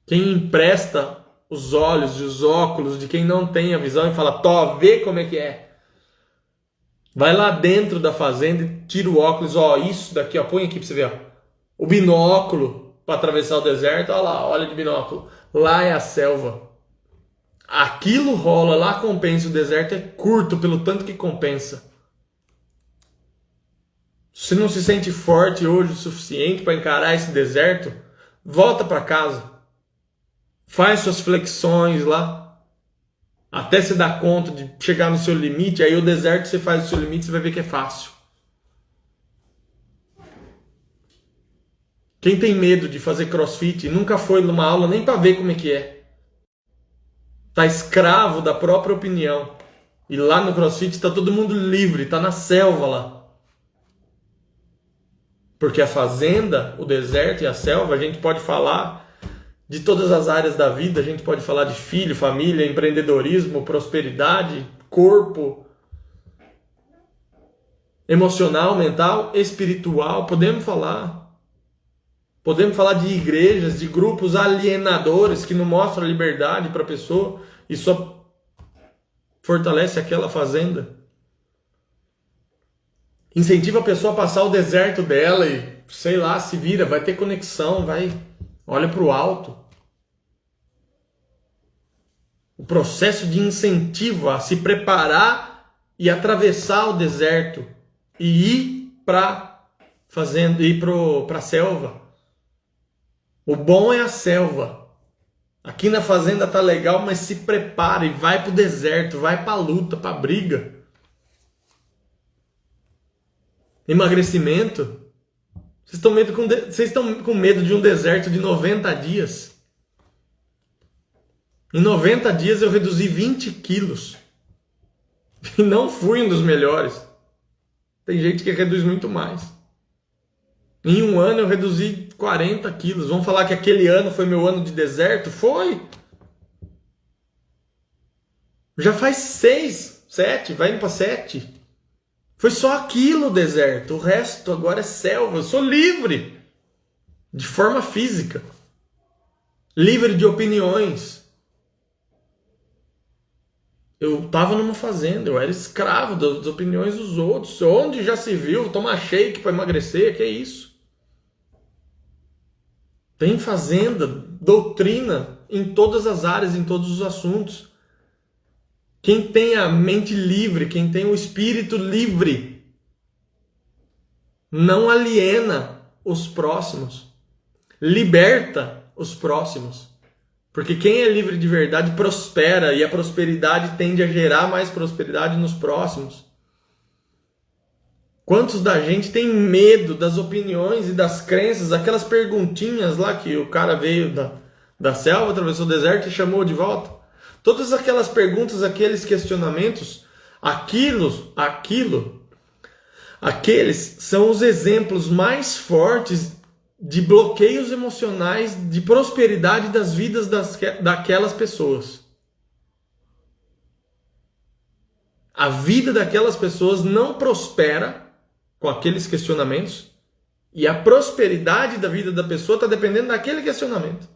Quem empresta os olhos e os óculos de quem não tem a visão e fala, tó, vê como é que é. Vai lá dentro da fazenda e tira o óculos, ó, isso daqui, ó, põe aqui pra você ver, ó. O binóculo para atravessar o deserto, ó lá, olha de binóculo. Lá é a selva. Aquilo rola, lá compensa, o deserto é curto pelo tanto que compensa. Se não se sente forte hoje o suficiente para encarar esse deserto, volta para casa. Faz suas flexões lá. Até você dar conta de chegar no seu limite, aí o deserto você faz o seu limite, você vai ver que é fácil. Quem tem medo de fazer crossfit e nunca foi numa aula nem para ver como é que é, tá escravo da própria opinião. E lá no crossfit tá todo mundo livre, tá na selva lá. Porque a fazenda, o deserto e a selva, a gente pode falar de todas as áreas da vida, a gente pode falar de filho, família, empreendedorismo, prosperidade, corpo, emocional, mental, espiritual, podemos falar. Podemos falar de igrejas, de grupos alienadores que não mostram liberdade para a pessoa e só fortalece aquela fazenda. Incentiva a pessoa a passar o deserto dela e, sei lá, se vira, vai ter conexão, olha para o alto. O processo de incentivo a se preparar e atravessar o deserto e ir para fazenda, ir para a selva. O bom é a selva. Aqui na fazenda tá legal, mas se prepara e vai pro deserto, vai pra luta, pra briga. Emagrecimento. Vocês estão com medo de um deserto de 90 dias? Em 90 dias eu reduzi 20 quilos. E não fui um dos melhores. Tem gente que reduz muito mais. Em um ano eu reduzi 40 quilos. Vamos falar que aquele ano foi meu ano de deserto? Foi. Já faz 6, 7, vai indo para 7. Foi só aquilo o deserto. O resto agora é selva. Eu sou livre. De forma física. Livre de opiniões. Eu estava numa fazenda. Eu era escravo das opiniões dos outros. Onde já se viu tomar shake para emagrecer? Que é isso? Tem fazenda, doutrina em todas as áreas, em todos os assuntos. Quem tem a mente livre, quem tem o espírito livre, não aliena os próximos. Liberta os próximos. Porque quem é livre de verdade prospera e a prosperidade tende a gerar mais prosperidade nos próximos. Quantos da gente tem medo das opiniões e das crenças, aquelas perguntinhas lá que o cara veio da selva, atravessou o deserto e chamou de volta? Todas aquelas perguntas, aqueles questionamentos, aqueles são os exemplos mais fortes de bloqueios emocionais, de prosperidade das vidas daquelas pessoas. A vida daquelas pessoas não prospera com aqueles questionamentos e a prosperidade da vida da pessoa está dependendo daquele questionamento.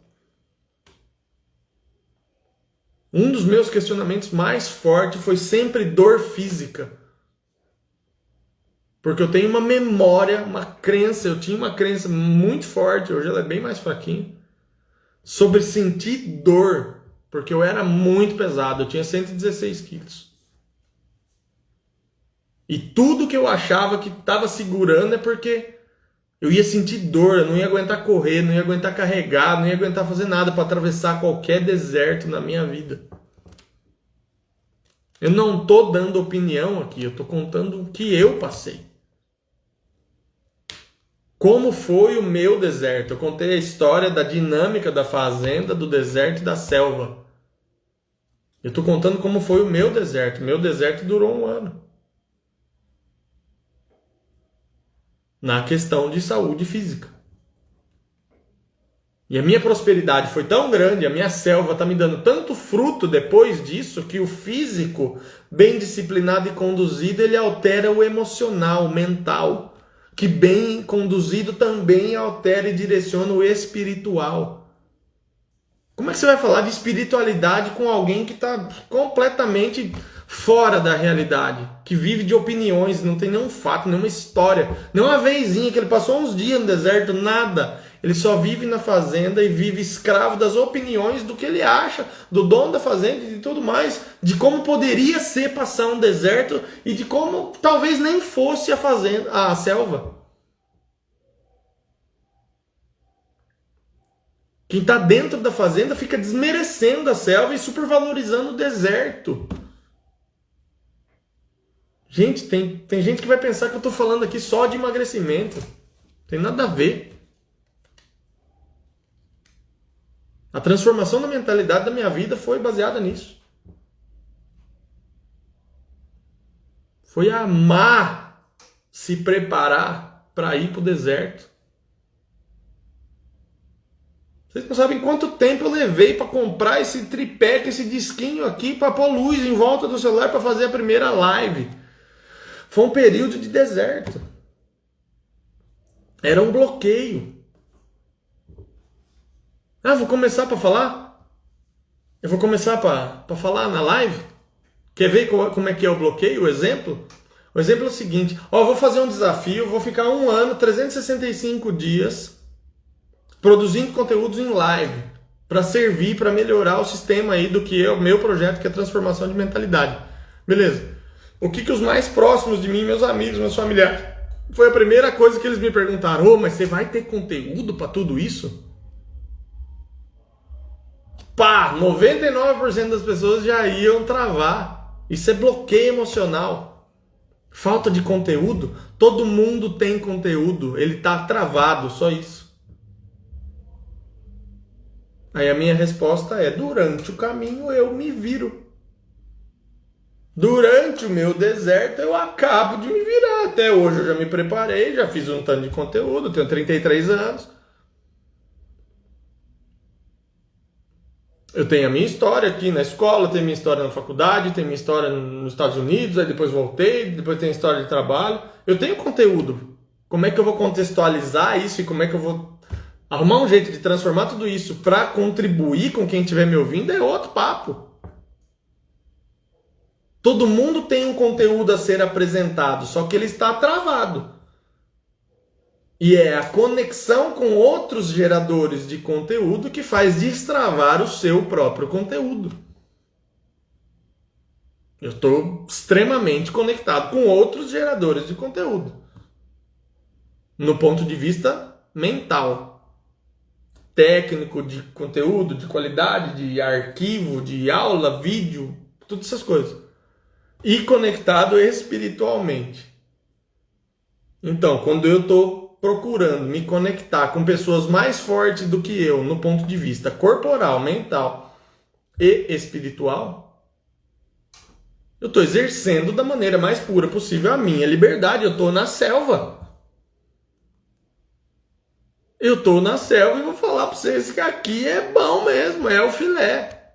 Um dos meus questionamentos mais fortes foi sempre dor física. Porque eu tenho uma memória, eu tinha uma crença muito forte, hoje ela é bem mais fraquinha, sobre sentir dor, porque eu era muito pesado, eu tinha 116 quilos. E tudo que eu achava que estava segurando é porque eu ia sentir dor, eu não ia aguentar correr, não ia aguentar carregar, não ia aguentar fazer nada para atravessar qualquer deserto na minha vida. Eu não estou dando opinião aqui, eu estou contando o que eu passei. Como foi o meu deserto? Eu contei a história da dinâmica da fazenda, do deserto e da selva. Eu estou contando como foi o meu deserto. Meu deserto durou 1 ano. Na questão de saúde física. E a minha prosperidade foi tão grande, a minha selva está me dando tanto fruto depois disso, que o físico, bem disciplinado e conduzido, ele altera o emocional, o mental. Que bem conduzido também altera e direciona o espiritual. Como é que você vai falar de espiritualidade com alguém que está completamente fora da realidade? Que vive de opiniões, não tem nenhum fato, nenhuma história. Nem uma vezinha que ele passou uns dias no deserto, nada. Ele só vive na fazenda e vive escravo das opiniões do que ele acha, do dono da fazenda e de tudo mais, de como poderia ser passar um deserto e de como talvez nem fosse a fazenda, a selva. Quem está dentro da fazenda fica desmerecendo a selva e supervalorizando o deserto. Gente, tem gente que vai pensar que eu estou falando aqui só de emagrecimento. Tem nada a ver. A transformação da mentalidade da minha vida foi baseada nisso. Foi amar se preparar para ir para o deserto. Vocês não sabem quanto tempo eu levei para comprar esse tripé, esse disquinho aqui, para pôr luz em volta do celular para fazer a primeira live. Foi um período de deserto. Era um bloqueio. Ah, vou começar para falar? Eu vou começar para falar na live? Quer ver como é que é o bloqueio, o exemplo? O exemplo é o seguinte, vou fazer um desafio, vou ficar 1 ano, 365 dias, produzindo conteúdos em live, para servir, para melhorar o sistema aí do que é o meu projeto, que é a transformação de mentalidade. Beleza. O que os mais próximos de mim, meus amigos, meus familiares, foi a primeira coisa que eles me perguntaram, mas você vai ter conteúdo para tudo isso? Pá, 99% das pessoas já iam travar. Isso é bloqueio emocional. Falta de conteúdo. Todo mundo tem conteúdo. Ele tá travado, só isso. Aí a minha resposta é, durante o caminho eu me viro. Durante o meu deserto eu acabo de me virar. Até hoje eu já me preparei, já fiz um tanto de conteúdo, tenho 33 anos. Eu tenho a minha história aqui na escola, tenho a minha história na faculdade, tenho a minha história nos Estados Unidos, aí depois voltei, depois tenho a história de trabalho. Eu tenho conteúdo. Como é que eu vou contextualizar isso e como é que eu vou arrumar um jeito de transformar tudo isso para contribuir com quem estiver me ouvindo é outro papo. Todo mundo tem um conteúdo a ser apresentado, só que ele está travado. E é a conexão com outros geradores de conteúdo que faz destravar o seu próprio conteúdo. Eu estou extremamente conectado com outros geradores de conteúdo. No ponto de vista mental. Técnico, de conteúdo, de qualidade, de arquivo, de aula, vídeo, todas essas coisas. E conectado espiritualmente. Então, quando eu estou procurando me conectar com pessoas mais fortes do que eu, no ponto de vista corporal, mental e espiritual, eu estou exercendo da maneira mais pura possível a minha liberdade. Eu estou na selva. Eu estou na selva e vou falar para vocês que aqui é bom mesmo, é o filé.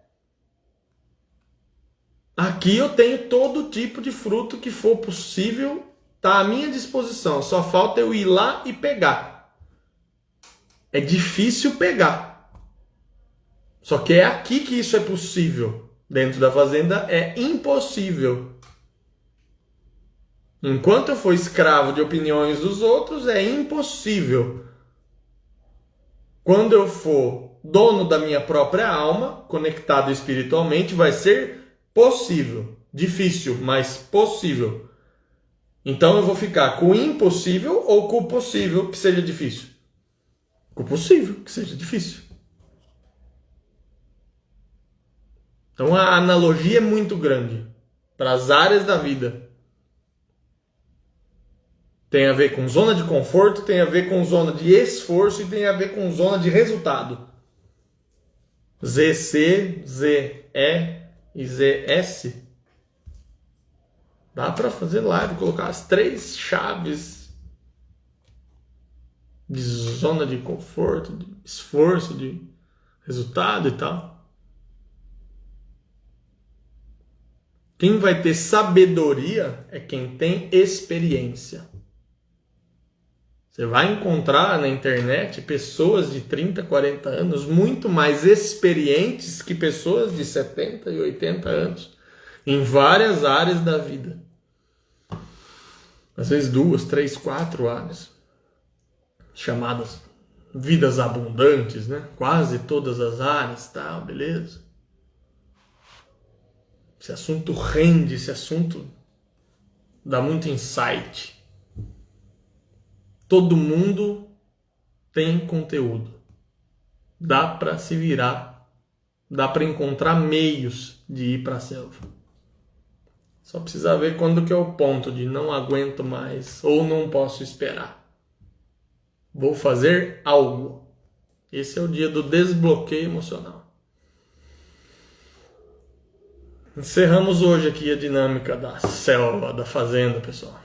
Aqui eu tenho todo tipo de fruto que for possível. Está à minha disposição, só falta eu ir lá e pegar. É difícil pegar. Só que é aqui que isso é possível. Dentro da fazenda é impossível. Enquanto eu for escravo de opiniões dos outros, é impossível. Quando eu for dono da minha própria alma, conectado espiritualmente, vai ser possível. Difícil, mas possível. Então eu vou ficar com o impossível ou com o possível que seja difícil? Com o possível que seja difícil. Então a analogia é muito grande para as áreas da vida. Tem a ver com zona de conforto, tem a ver com zona de esforço e tem a ver com zona de resultado. ZC, ZE e ZS. Dá para fazer live, colocar as 3 chaves de zona de conforto, de esforço, de resultado e tal. Quem vai ter sabedoria é quem tem experiência. Você vai encontrar na internet pessoas de 30, 40 anos muito mais experientes que pessoas de 70 e 80 anos em várias áreas da vida. Às vezes 2, 3, 4 áreas, chamadas vidas abundantes, né? Quase todas as áreas, tal, beleza? Esse assunto rende, esse assunto dá muito insight. Todo mundo tem conteúdo. Dá para se virar, dá para encontrar meios de ir para a selva. Só precisa ver quando que é o ponto de não aguento mais ou não posso esperar. Vou fazer algo. Esse é o dia do desbloqueio emocional. Encerramos hoje aqui a dinâmica da selva, da fazenda, pessoal.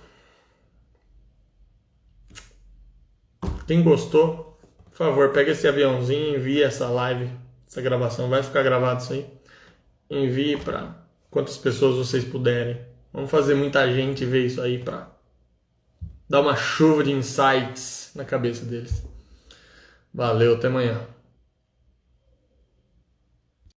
Quem gostou, por favor, pega esse aviãozinho, envie essa live, essa gravação, vai ficar gravado isso aí. Envie para quantas pessoas vocês puderem. Vamos fazer muita gente ver isso aí para dar uma chuva de insights na cabeça deles. Valeu, até amanhã.